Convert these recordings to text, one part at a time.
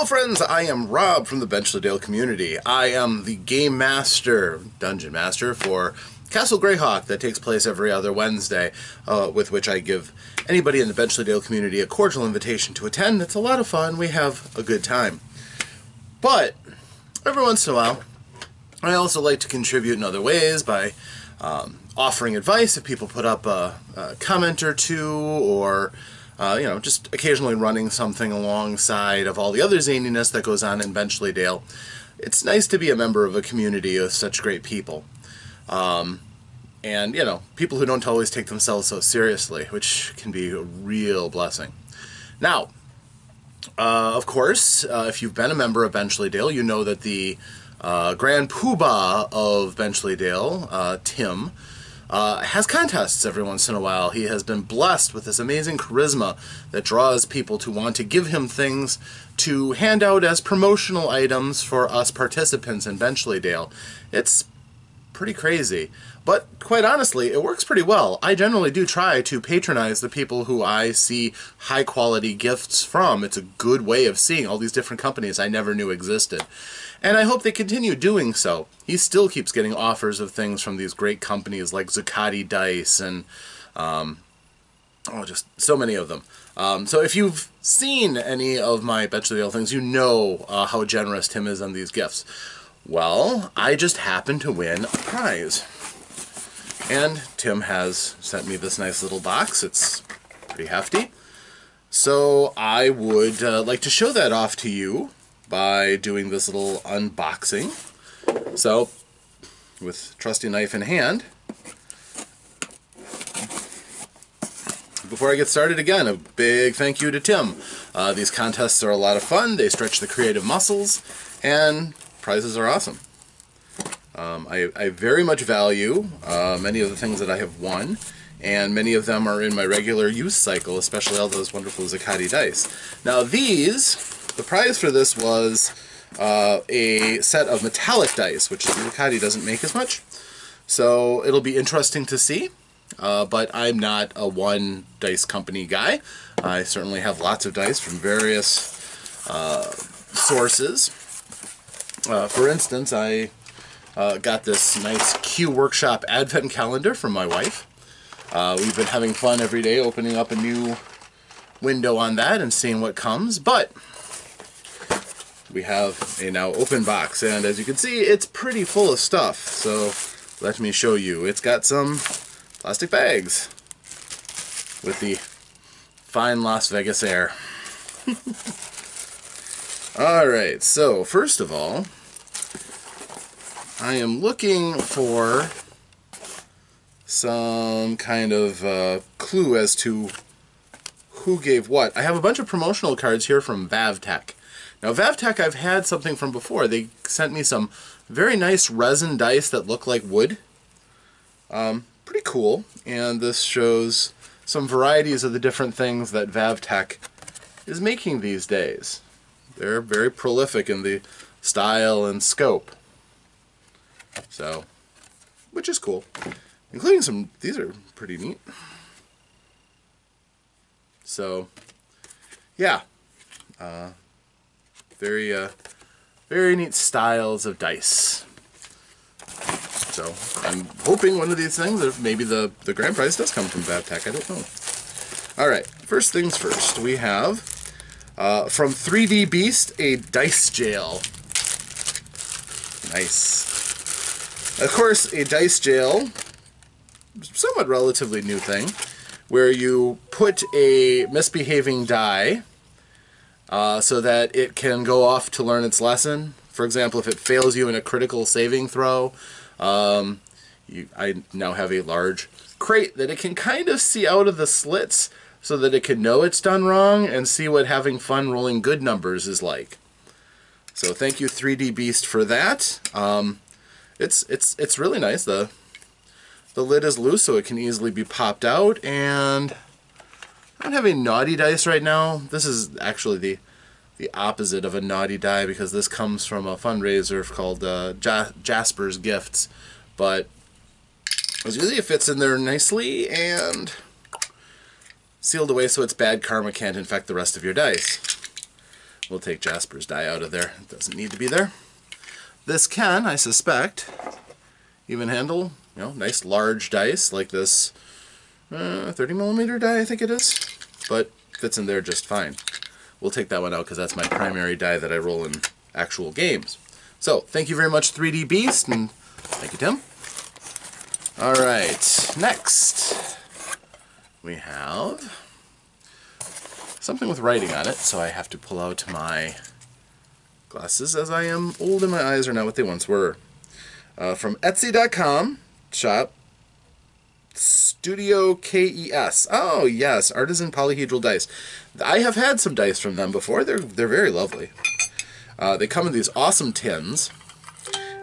Hello friends, I am Rob from the Benchleydale community. I am the Game Master, Dungeon Master for Castle Greyhawk that takes place every other Wednesday, with which I give anybody in the Benchleydale community a cordial invitation to attend. It's a lot of fun, we have a good time. But every once in a while, I also like to contribute in other ways by offering advice if people put up a comment or two, or you know, just occasionally running something alongside of all the other zaniness that goes on in Benchleydale. It's nice to be a member of a community of such great people. And, you know, people who don't always take themselves so seriously, which can be a real blessing. Now, of course, if you've been a member of Benchleydale, you know that the Grand Poobah of Benchleydale, Tim, has contests every once in a while. He has been blessed with this amazing charisma that draws people to want to give him things to hand out as promotional items for us participants in Benchleydale. It's pretty crazy, but quite honestly, it works pretty well. I generally do try to patronize the people who I see high quality gifts from. It's a good way of seeing all these different companies I never knew existed. And I hope they continue doing so. He still keeps getting offers of things from these great companies like Zuccotti Dice and just so many of them. So if you've seen any of my Benchleydale things, you know how generous Tim is on these gifts. Well, I just happened to win a prize. And Tim has sent me this nice little box. It's pretty hefty. So I would like to show that off to you by doing this little unboxing. So, with trusty knife in hand, before I get started again, a big thank you to Tim. These contests are a lot of fun, they stretch the creative muscles, and prizes are awesome. I very much value many of the things that I have won, and many of them are in my regular use cycle, especially all those wonderful Zuccotti dice. Now the prize for this was a set of metallic dice, which Zuccotti doesn't make as much. So it'll be interesting to see, but I'm not a one dice company guy. I certainly have lots of dice from various sources. For instance, I got this nice Q Workshop Advent calendar from my wife. We've been having fun every day opening up a new window on that and seeing what comes, but we have a now open box, and as you can see, it's pretty full of stuff. So let me show you. It's got some plastic bags with the fine Las Vegas air. Alright, so first of all, I am looking for some kind of clue as to who gave what. I have a bunch of promotional cards here from VavTech. Now VavTech I've had something from before. They sent me some very nice resin dice that look like wood. Pretty cool. And this shows some varieties of the different things that VavTech is making these days. They're very prolific in the style and scope. So, which is cool. Including some, these are pretty neat. So, yeah. Very neat styles of dice. So, I'm hoping one of these things, or maybe the grand prize does come from VavTech, I don't know. Alright, first things first, we have, from 3D Beast, a dice jail. Nice. Of course, a dice jail, somewhat relatively new thing, where you put a misbehaving die so that it can go off to learn its lesson. For example, if it fails you in a critical saving throw, I now have a large crate that it can kind of see out of the slits so that it can know it's done wrong and see what having fun rolling good numbers is like. So thank you 3D Beast for that. It's really nice. The lid is loose so it can easily be popped out, and I don't have a naughty dice right now. This is actually the opposite of a naughty die because this comes from a fundraiser called Jasper's Gifts, but as you see, it fits in there nicely and sealed away so its bad karma can't infect the rest of your dice. We'll take Jasper's die out of there. It doesn't need to be there. This can, I suspect, even handle, nice large dice like this 30mm die, I think it is. But fits in there just fine. We'll take that one out because that's my primary die that I roll in actual games. So, thank you very much, 3D Beast, and thank you, Tim. Alright, next we have something with writing on it, so I have to pull out my glasses as I am old and my eyes are not what they once were. From Etsy.com, shop, Studio KES. Oh yes, Artisan Polyhedral dice. I have had some dice from them before. They're very lovely. They come in these awesome tins,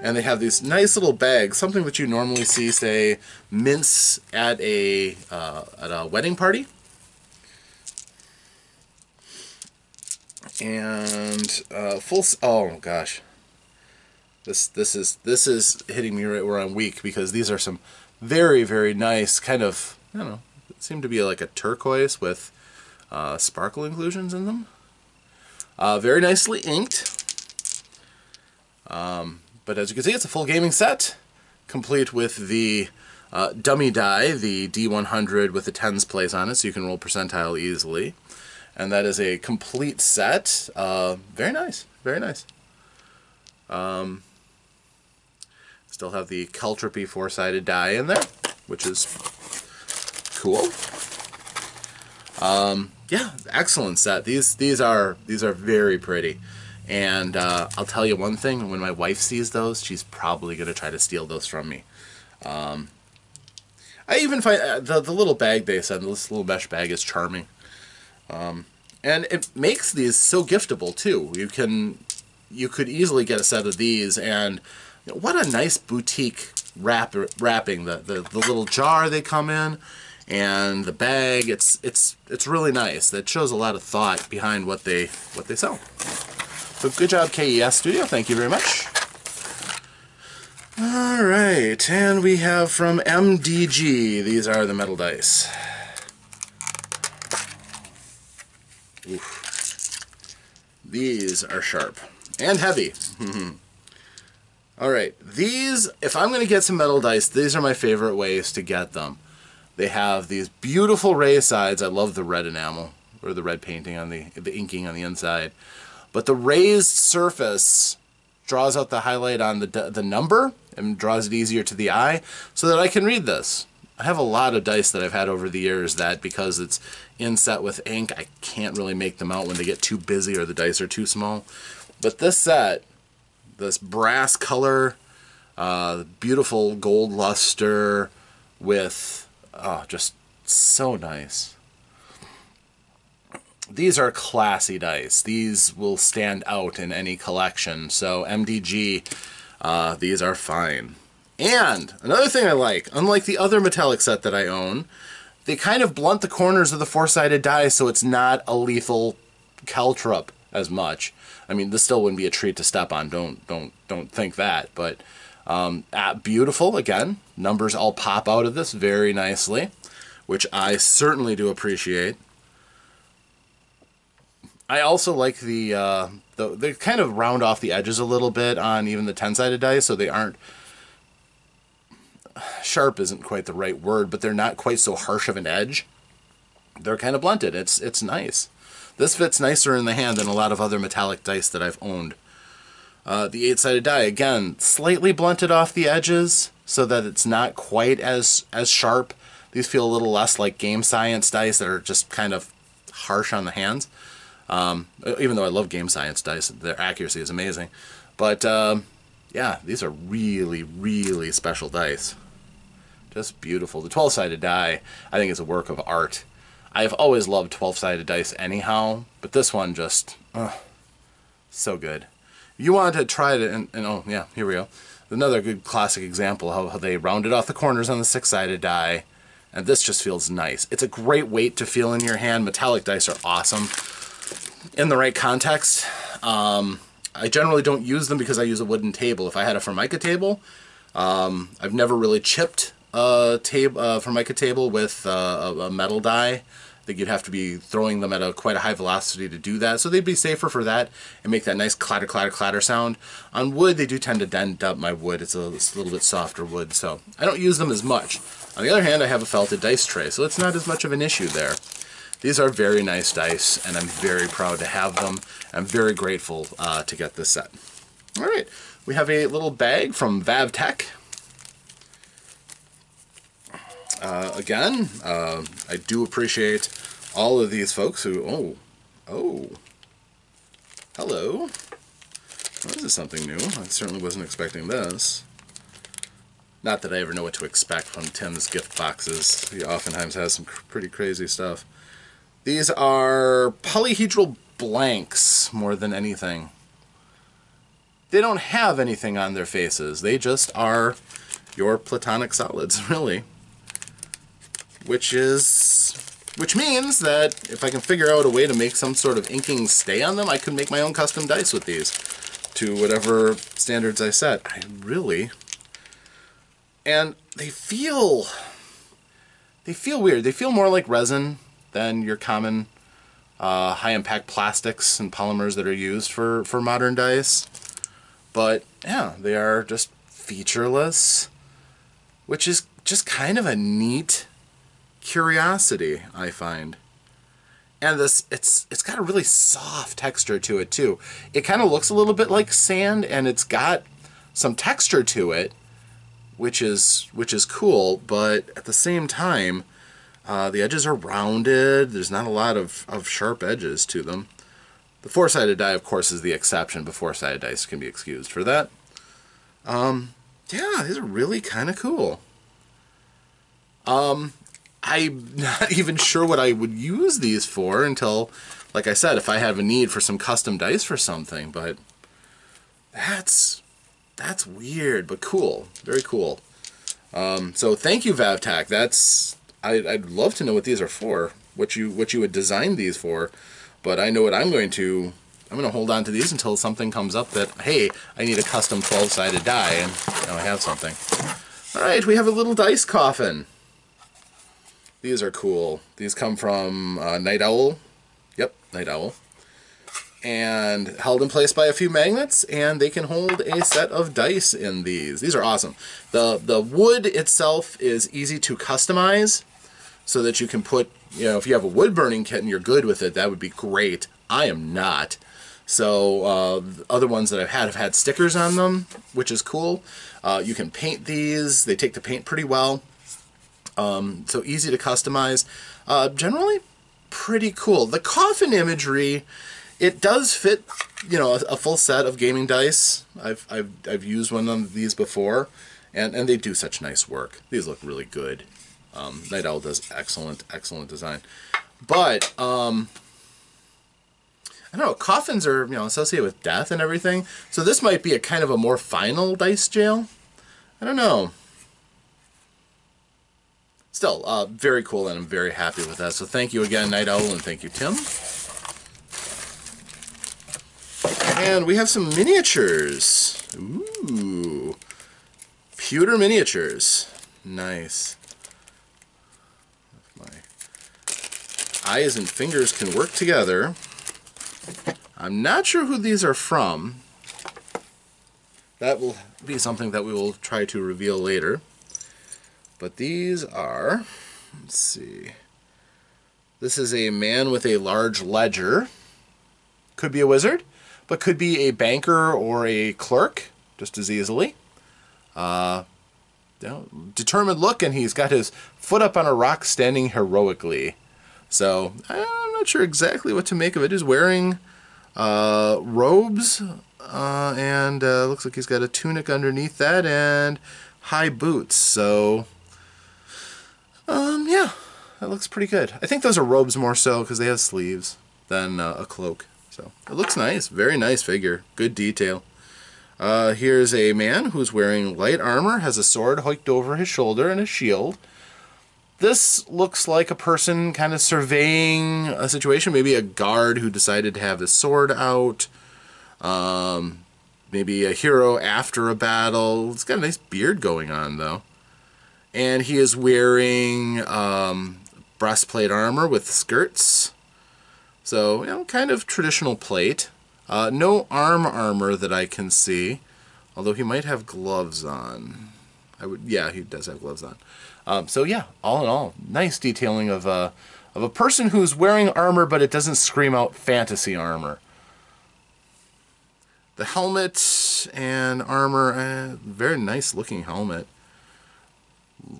and they have these nice little bags, something that you normally see, say, mints at a wedding party. And oh gosh, this is hitting me right where I'm weak, because these are some very nice kind of, I don't know, it seem to be like a turquoise with sparkle inclusions in them. Very nicely inked. But as you can see, it's a full gaming set, complete with the dummy die, the D100 with the tens place on it, so you can roll percentile easily. And that is a complete set. Very nice, very nice. Still have the Caltropy four-sided die in there, which is cool. Yeah, excellent set. These are very pretty. And I'll tell you one thing, when my wife sees those, she's probably going to try to steal those from me. I even find the little bag they send, this little mesh bag, is charming. And it makes these so giftable too. You could easily get a set of these, and what a nice boutique wrapping. The little jar they come in, and the bag. It's really nice. That shows a lot of thought behind what they sell. So good job, KES Studio. Thank you very much. All right, and we have from MDG. These are the metal dice. Oof. These are sharp and heavy. Alright, these, if I'm going to get some metal dice, these are my favorite ways to get them. They have these beautiful raised sides. I love the red enamel, or the red painting on the inking on the inside. But the raised surface draws out the highlight on the number and draws it easier to the eye so that I can read this. I have a lot of dice that I've had over the years that, because it's inset with ink, I can't really make them out when they get too busy or the dice are too small. But this set, this brass color, beautiful gold luster with, just so nice. These are classy dice. These will stand out in any collection. So MDG, these are fine. And another thing I like, unlike the other metallic set that I own, they kind of blunt the corners of the four-sided die so it's not a lethal caltrop as much. I mean, this still wouldn't be a treat to step on. Don't think that. But beautiful. Again, numbers all pop out of this very nicely, which I certainly do appreciate. I also like they kind of round off the edges a little bit on even the 10-sided dice, so they aren't, sharp isn't quite the right word, but they're not quite so harsh of an edge. They're kind of blunted. It's nice. This fits nicer in the hand than a lot of other metallic dice that I've owned. The 8-sided die, again, slightly blunted off the edges so that it's not quite as sharp. These feel a little less like game science dice that are just kind of harsh on the hands. Even though I love game science dice, their accuracy is amazing. But yeah, these are really special dice. Just beautiful. The 12-sided die, I think, is a work of art. I've always loved 12-sided dice anyhow, but this one just, so good. If you want to try it, and oh yeah, here we go. Another good classic example of how they rounded off the corners on the 6-sided die, and this just feels nice. It's a great weight to feel in your hand. Metallic dice are awesome in the right context. I generally don't use them because I use a wooden table. If I had a Formica table, I've never really chipped a Formica table with a metal die I think you'd have to be throwing them at quite a high velocity to do that. So they'd be safer for that and make that nice clatter, clatter, clatter sound. On wood, they do tend to dent up my wood. It's a little bit softer wood, so I don't use them as much. On the other hand, I have a felted dice tray, so it's not as much of an issue there. These are very nice dice, and I'm very proud to have them. I'm very grateful to get this set. All right, we have a little bag from VavTech. Again, I do appreciate all of these folks who, oh, hello. Well, this is something new. I certainly wasn't expecting this. Not that I ever know what to expect from Tim's gift boxes. He oftentimes has some pretty crazy stuff. These are Polyhedral blanks more than anything. They don't have anything on their faces. They just are your platonic solids, really. Which means that if I can figure out a way to make some sort of inking stay on them, I can make my own custom dice with these to whatever standards I set. And they feel weird. They feel more like resin than your common high impact plastics and polymers that are used for modern dice. But yeah, they are just featureless, which is just kind of a neat curiosity, I find. And it's got a really soft texture to it too. It kind of looks a little bit like sand, and it's got some texture to it, which is cool, but at the same time, the edges are rounded. There's not a lot of sharp edges to them. The four-sided die, of course, is the exception, but four-sided dice can be excused for that. Yeah, these are really kind of cool. I'm not even sure what I would use these for until, like I said, if I have a need for some custom dice for something, but that's weird, but cool. Very cool. So thank you, VavTech. I'd love to know what these are for, what you would design these for, but I know what I'm going to hold on to these until something comes up that, hey, I need a custom 12-sided die, and now I have something. All right, we have a little dice coffin. These are cool. These come from Night Owl. Yep, Night Owl. And held in place by a few magnets, and they can hold a set of dice in these. These are awesome. The wood itself is easy to customize so that you can put, if you have a wood burning kit and you're good with it, that would be great. I am not. So other ones that I've had stickers on them, which is cool. You can paint these. They take the paint pretty well. So easy to customize. Generally pretty cool. The coffin imagery, it does fit, a full set of gaming dice. I've used one of these before, and they do such nice work. These look really good. Night Owl does excellent design. But I don't know, coffins are associated with death and everything. So this might be a kind of a more final dice jail. I don't know. Still, very cool, and I'm very happy with that. So thank you again, Night Owl, and thank you, Tim. And we have some miniatures. Ooh. Pewter miniatures. Nice. If my eyes and fingers can work together. I'm not sure who these are from. That will be something that we will try to reveal later. But these are, let's see, this is a man with a large ledger. Could be a wizard, but could be a banker or a clerk, just as easily. Determined look, and he's got his foot up on a rock standing heroically. So, I'm not sure exactly what to make of it. He's wearing robes, and looks like he's got a tunic underneath that, and high boots, so... yeah, that looks pretty good. I think those are robes more so because they have sleeves than a cloak. So it looks nice. Very nice figure. Good detail. Here's a man who's wearing light armor, has a sword hooked over his shoulder and a shield. This looks like a person kind of surveying a situation. Maybe a guard who decided to have his sword out. Maybe a hero after a battle. It's got a nice beard going on, though. And he is wearing breastplate armor with skirts. So, you know, kind of traditional plate. No arm armor that I can see, although he might have gloves on. Yeah, he does have gloves on. So yeah, all in all, nice detailing of a person who's wearing armor, but it doesn't scream out fantasy armor. The helmet and armor, very nice looking helmet.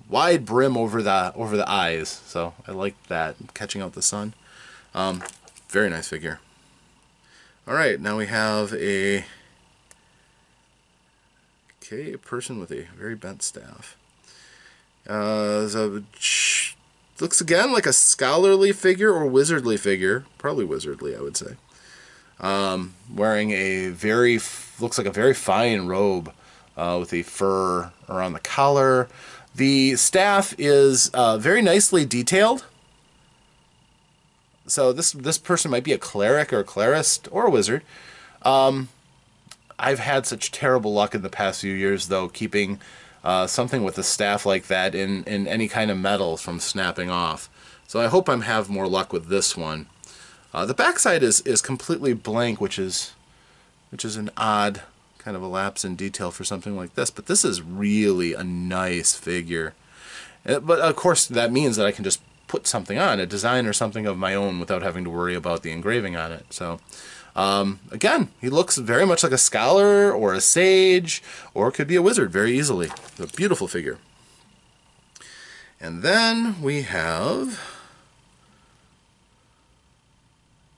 Wide brim over the eyes, so I like that, catching out the sun. Very nice figure. All right, now we have a person with a very bent staff. Looks again like a scholarly figure or wizardly figure, probably wizardly, I would say. Wearing a looks like a very fine robe with a fur around the collar. The staff is very nicely detailed. So this person might be a cleric or a clerist or a wizard. I've had such terrible luck in the past few years, though, keeping something with a staff like that in any kind of metal from snapping off. So I hope I have more luck with this one. The backside is completely blank, which is an odd kind of a lapse in detail for something like this. But this is really a nice figure. But of course, that means that I can just put something on, a design or something of my own, without having to worry about the engraving on it. So again, he looks very much like a scholar or a sage, or it could be a wizard very easily. A beautiful figure. And then we have,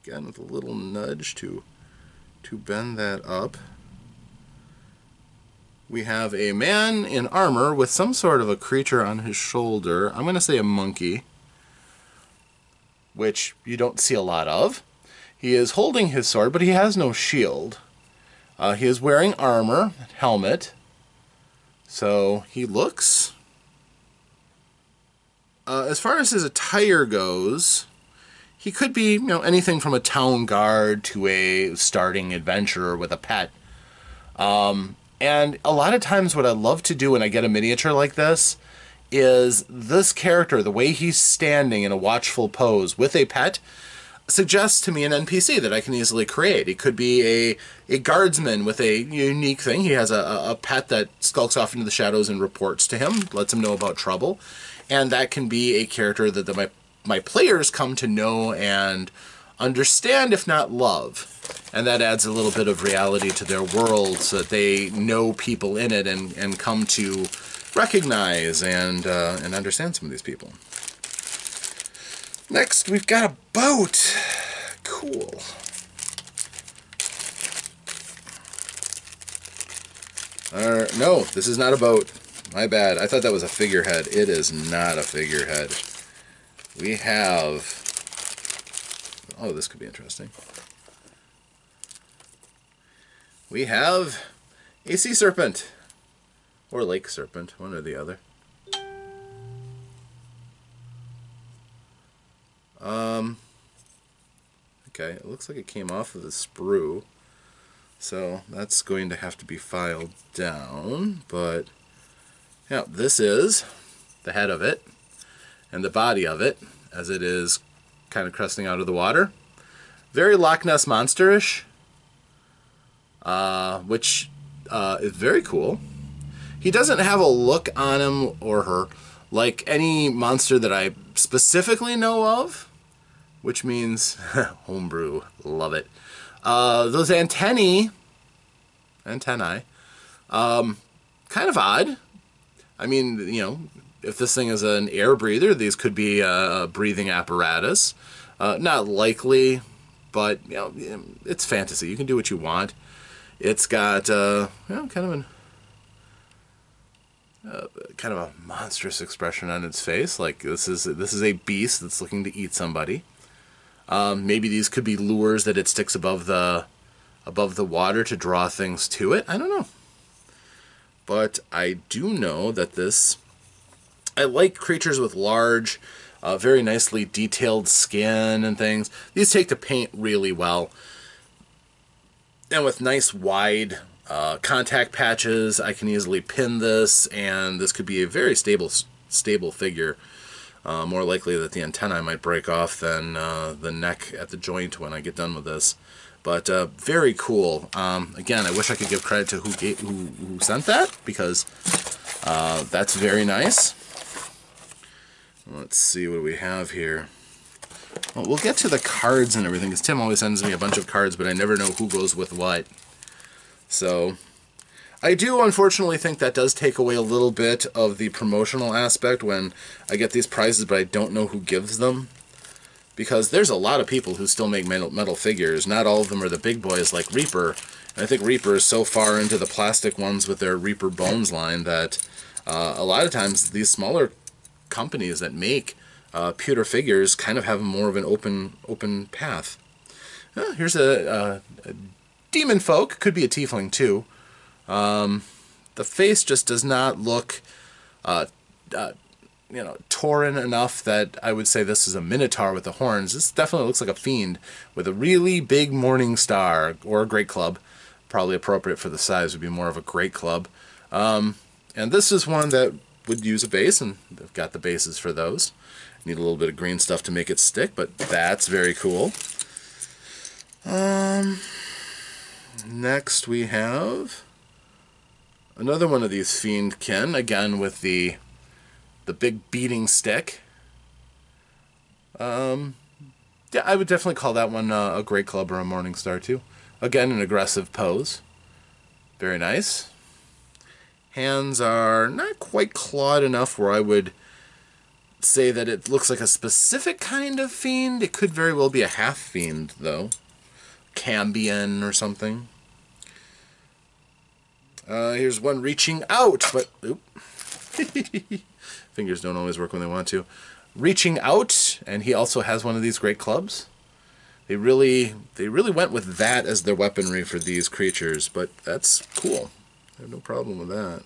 again with a little nudge to bend that up, we have a man in armor with some sort of a creature on his shoulder. I'm going to say a monkey, which you don't see a lot of. He is holding his sword, but he has no shield. He is wearing armor, helmet. So he looks, as far as his attire goes, he could be, anything from a town guard to a starting adventurer with a pet. And a lot of times what I love to do when I get a miniature like this is this character, the way he's standing in a watchful pose with a pet, suggests to me an NPC that I can easily create. It could be a guardsman with a unique thing. He has a pet that skulks off into the shadows and reports to him, lets him know about trouble. And that can be a character that my players come to know and understand, if not love. And that adds a little bit of reality to their world so that they know people in it and come to recognize and understand some of these people. Next, we've got a boat. Cool. No, this is not a boat. My bad. I thought that was a figurehead. It is not a figurehead. We have... Oh, this could be interesting. We have a sea serpent. Or lake serpent, one or the other. Okay, it looks like it came off of the sprue. So that's going to have to be filed down. But, yeah, this is the head of it and the body of it as it is kind of cresting out of the water. Very Loch Ness Monster-ish, which is very cool. He doesn't have a look on him or her like any monster that I specifically know of, which means homebrew, love it. Those antennae, kind of odd. I mean, if this thing is an air breather, these could be a breathing apparatus. Not likely, but it's fantasy. You can do what you want. It's got kind of a monstrous expression on its face, like this is a beast that's looking to eat somebody. Maybe these could be lures that it sticks above the water to draw things to it. I don't know. But I do know that I like creatures with large, very nicely detailed skin and things. These take to paint really well. And with nice wide contact patches, I can easily pin this, and this could be a very stable figure. More likely that the antennae might break off than the neck at the joint when I get done with this. But very cool. Again, I wish I could give credit to who sent that, because that's very nice. Let's see, what do we have here? Well, we'll get to the cards and everything, because Tim always sends me a bunch of cards, but I never know who goes with what. So I do unfortunately think that does take away a little bit of the promotional aspect when I get these prizes, but I don't know who gives them. Because there's a lot of people who still make metal figures. Not all of them are the big boys like Reaper. And I think Reaper is so far into the plastic ones with their Reaper Bones line that a lot of times these smaller companies that make pewter figures kind of have more of an open path. Here's a demon folk. Could be a tiefling too. The face just does not look tauren enough that I would say this is a minotaur with the horns. This definitely looks like a fiend with a really big morning star, or a great club. Probably appropriate for the size would be more of a great club. And this is one that would use a base, and I've got the bases for those. Need a little bit of green stuff to make it stick, but that's very cool. Next we have another one of these fiendkin, again with the big beating stick. Yeah, I would definitely call that one a great club or a morning star too. Again, an aggressive pose. Very nice. Hands are not quite clawed enough where I would say that it looks like a specific kind of fiend. It could very well be a half fiend, though. Cambion or something. Here's one reaching out, but... Oop. Fingers don't always work when they want to. Reaching out, and he also has one of these great clubs. They really went with that as their weaponry for these creatures, but that's cool. I have no problem with that.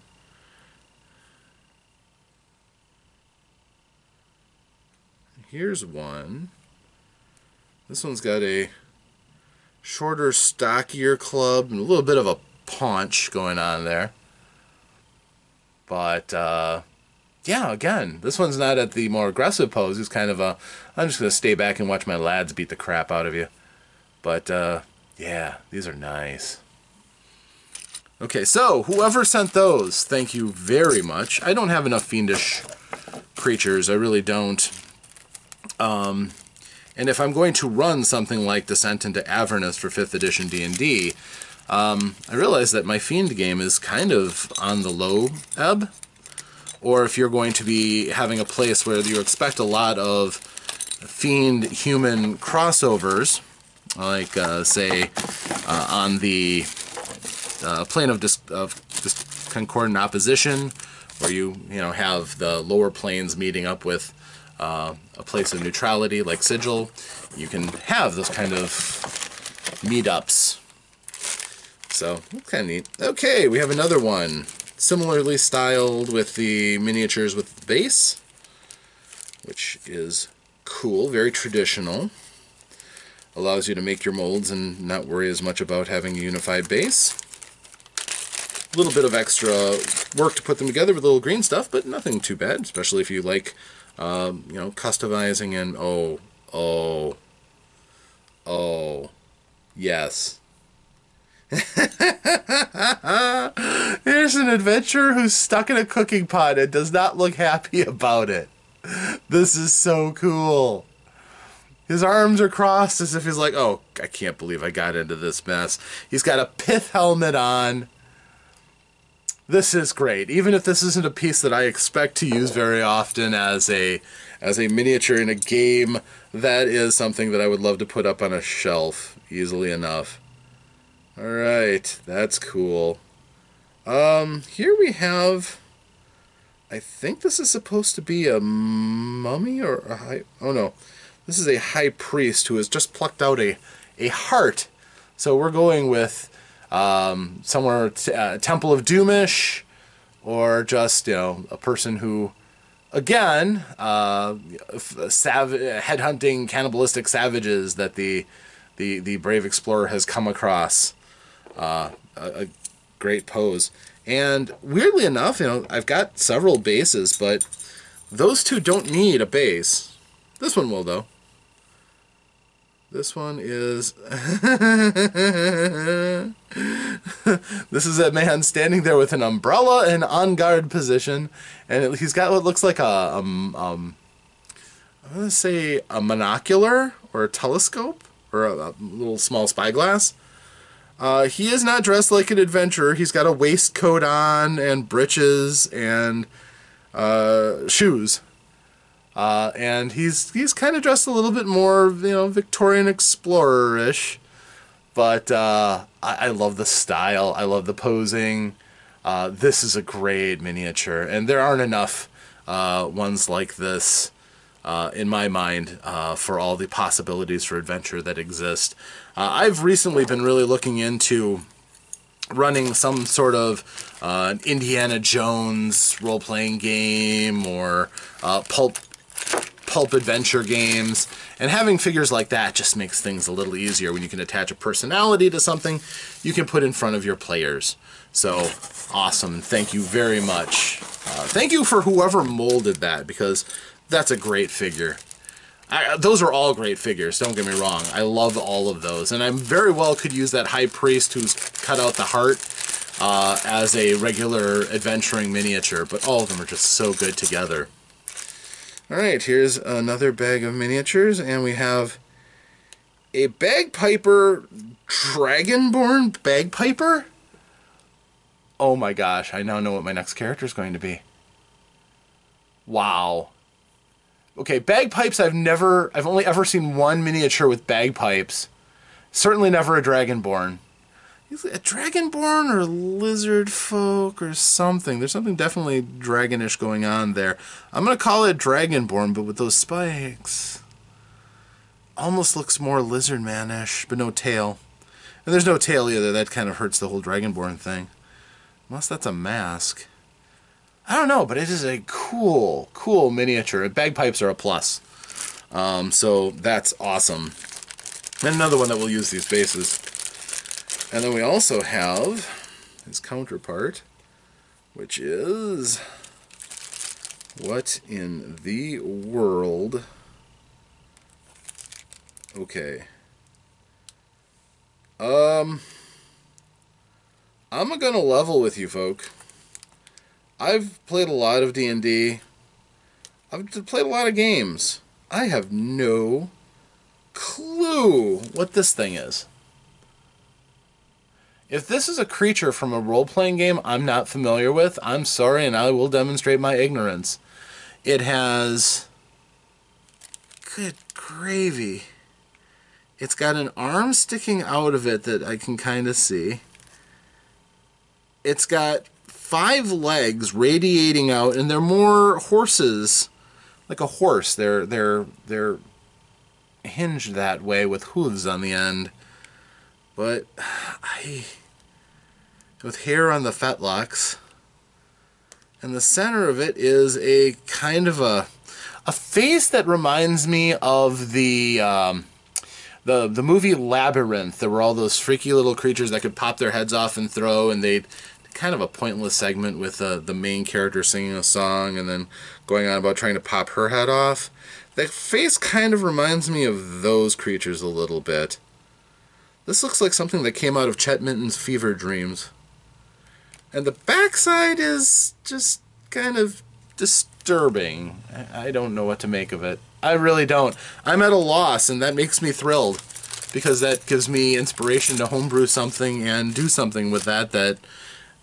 Here's one. This one's got a shorter, stockier club and a little bit of a paunch going on there. But, yeah, again, this one's not at the more aggressive pose. It's kind of a, I'm just going to stay back and watch my lads beat the crap out of you. But, yeah, these are nice. Okay, so whoever sent those, thank you very much. I don't have enough fiendish creatures. I really don't. And if I'm going to run something like Descent into Avernus for 5th edition D&D, I realize that my fiend game is kind of on the low ebb. Or if you're going to be having a place where you expect a lot of fiend-human crossovers, like, say, on the plane of concordant opposition, where you have the lower planes meeting up with a place of neutrality like Sigil, you can have those kind of meetups. So, that's kind of neat. Okay, we have another one. Similarly styled with the miniatures with the base, which is cool, very traditional. Allows you to make your molds and not worry as much about having a unified base. A little bit of extra work to put them together with a little green stuff, but nothing too bad, especially if you like, customizing and yes. There's an adventurer who's stuck in a cooking pot and does not look happy about it. This is so cool. His arms are crossed as if he's like, oh, I can't believe I got into this mess. He's got a pith helmet on. This is great. Even if this isn't a piece that I expect to use very often as a miniature in a game, that is something that I would love to put up on a shelf easily enough. Alright, that's cool. Here we have, I think this is supposed to be a mummy or a high, oh no, this is a high priest who has just plucked out a heart. So we're going with somewhere Temple of Doomish, or just, a person who, again, headhunting cannibalistic savages that the brave explorer has come across. A great pose. And weirdly enough, I've got several bases, but Those two don't need a base. This one will, though. This one is... This is a man standing there with an umbrella in on guard position, and he's got what looks like I'm going to say a monocular or a telescope or a little small spyglass. He is not dressed like an adventurer. He's got a waistcoat on and breeches and shoes. And he's kind of dressed a little bit more, Victorian explorer-ish. But I love the style. I love the posing. This is a great miniature. And there aren't enough ones like this, in my mind, for all the possibilities for adventure that exist. I've recently been really looking into running some sort of Indiana Jones role-playing game or pulp adventure games, and having figures like that just makes things a little easier when you can attach a personality to something you can put in front of your players. So awesome. Thank you very much. Thank you for whoever molded that, because that's a great figure. Those are all great figures, don't get me wrong. I love all of those, and I very well could use that High Priest who's cut out the heart as a regular adventuring miniature, but all of them are just so good together. Alright, here's another bag of miniatures, and we have a bagpiper, dragonborn bagpiper? Oh my gosh, I now know what my next character is going to be. Wow. Okay, bagpipes I've only ever seen one miniature with bagpipes. Certainly never a dragonborn. A dragonborn or lizard folk or something. There's something definitely dragonish going on there. I'm going to call it dragonborn, but with those spikes. Almost looks more lizard man-ish, but no tail. And there's no tail either. That kind of hurts the whole dragonborn thing. Unless that's a mask. I don't know, but it is a cool miniature. Bagpipes are a plus. So that's awesome. And another one that will use these bases. And then we also have his counterpart, which is... What in the world? Okay. I'm gonna level with you folk. I've played a lot of D&D. I've played a lot of games. I have no clue what this thing is. If this is a creature from a role-playing game I'm not familiar with, I'm sorry, and I will demonstrate my ignorance. It has... Good gravy. It's got an arm sticking out of it that I can kind of see. It's got 5 legs radiating out, and they're more horses, like a horse. They're hinged that way with hooves on the end. But with hair on the fetlocks, and the center of it is a kind of a face that reminds me of the movie Labyrinth. There were all those freaky little creatures that could pop their heads off and throw, and they'd kind of a pointless segment with the main character singing a song and then going on about trying to pop her head off. That face kind of reminds me of those creatures a little bit. This looks like something that came out of Chet Minton's Fever Dreams. And the backside is just kind of disturbing. I don't know what to make of it. I really don't. I'm at a loss, and that makes me thrilled, because that gives me inspiration to homebrew something and do something with that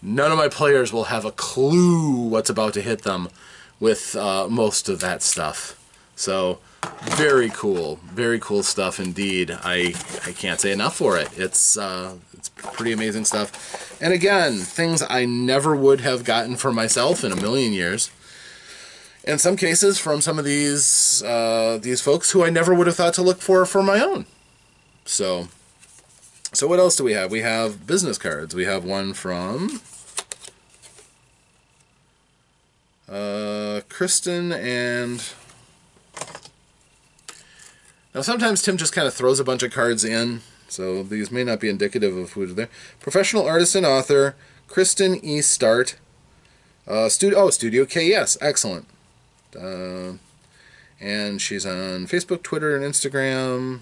none of my players will have a clue what's about to hit them with most of that stuff. So, very cool stuff indeed. I can't say enough for it. It's pretty amazing stuff. And again, things I never would have gotten for myself in a million years. In some cases, from some of these folks who I never would have thought to look for my own. So what else do we have? We have business cards. We have one from Kristen and... Now, sometimes Tim just kind of throws a bunch of cards in, so these may not be indicative of who's there. Professional Artisan Author, Kristen E. Start. Studio KS, excellent. And she's on Facebook, Twitter, and Instagram.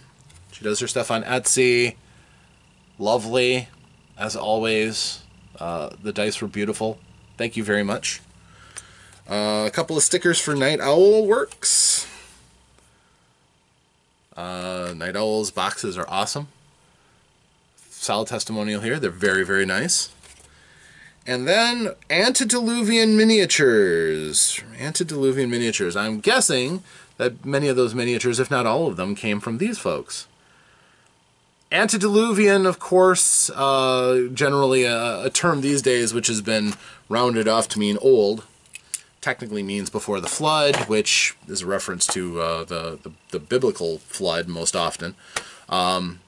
She does her stuff on Etsy. Lovely, as always. The dice were beautiful. Thank you very much. A couple of stickers for Night Owl Works. Night Owl's boxes are awesome. Solid testimonial here. They're very, very nice. And then Antediluvian Miniatures. Antediluvian Miniatures. I'm guessing that many of those miniatures, if not all of them, came from these folks. Antediluvian, of course, generally a term these days which has been rounded off to mean old. Technically means before the flood, which is a reference to the biblical flood most often.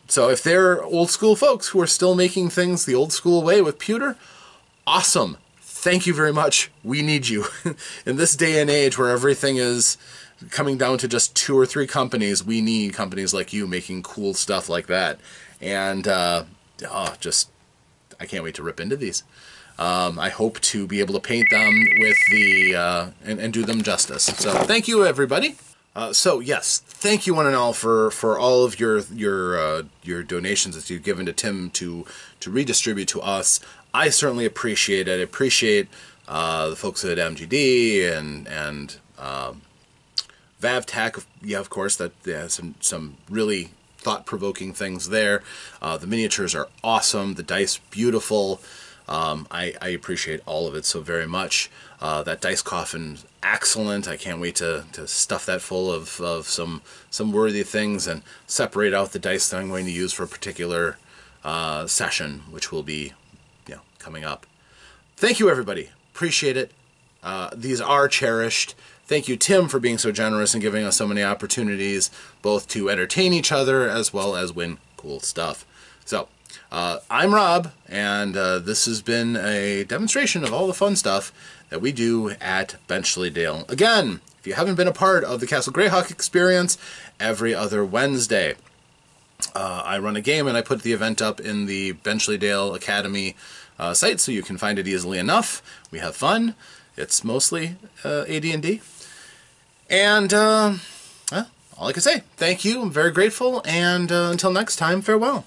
So if they're old school folks who are still making things the old school way with pewter, awesome. Thank you very much. We need you. In this day and age where everything is coming down to just 2 or 3 companies, we need companies like you making cool stuff like that. And I can't wait to rip into these. I hope to be able to paint them with the and do them justice. So thank you, everybody. So yes, thank you one and all for all of your donations that you've given to Tim to redistribute to us. I certainly appreciate it. I appreciate the folks at MGD and VavTech, yeah, of course, that has some really thought-provoking things there. The miniatures are awesome. The dice beautiful. I appreciate all of it so very much. That dice coffin, excellent. I can't wait to stuff that full of some worthy things and separate out the dice that I'm going to use for a particular session, which will be coming up. Thank you, everybody. Appreciate it. These are cherished. Thank you, Tim, for being so generous and giving us so many opportunities, both to entertain each other as well as win cool stuff. So, I'm Rob, and this has been a demonstration of all the fun stuff that we do at Benchleydale. Again, if you haven't been a part of the Castle Greyhawk experience, every other Wednesday, I run a game and I put the event up in the Benchleydale Academy site, so you can find it easily enough. We have fun. It's mostly AD&D. And all I can say, thank you. I'm very grateful, and until next time, farewell.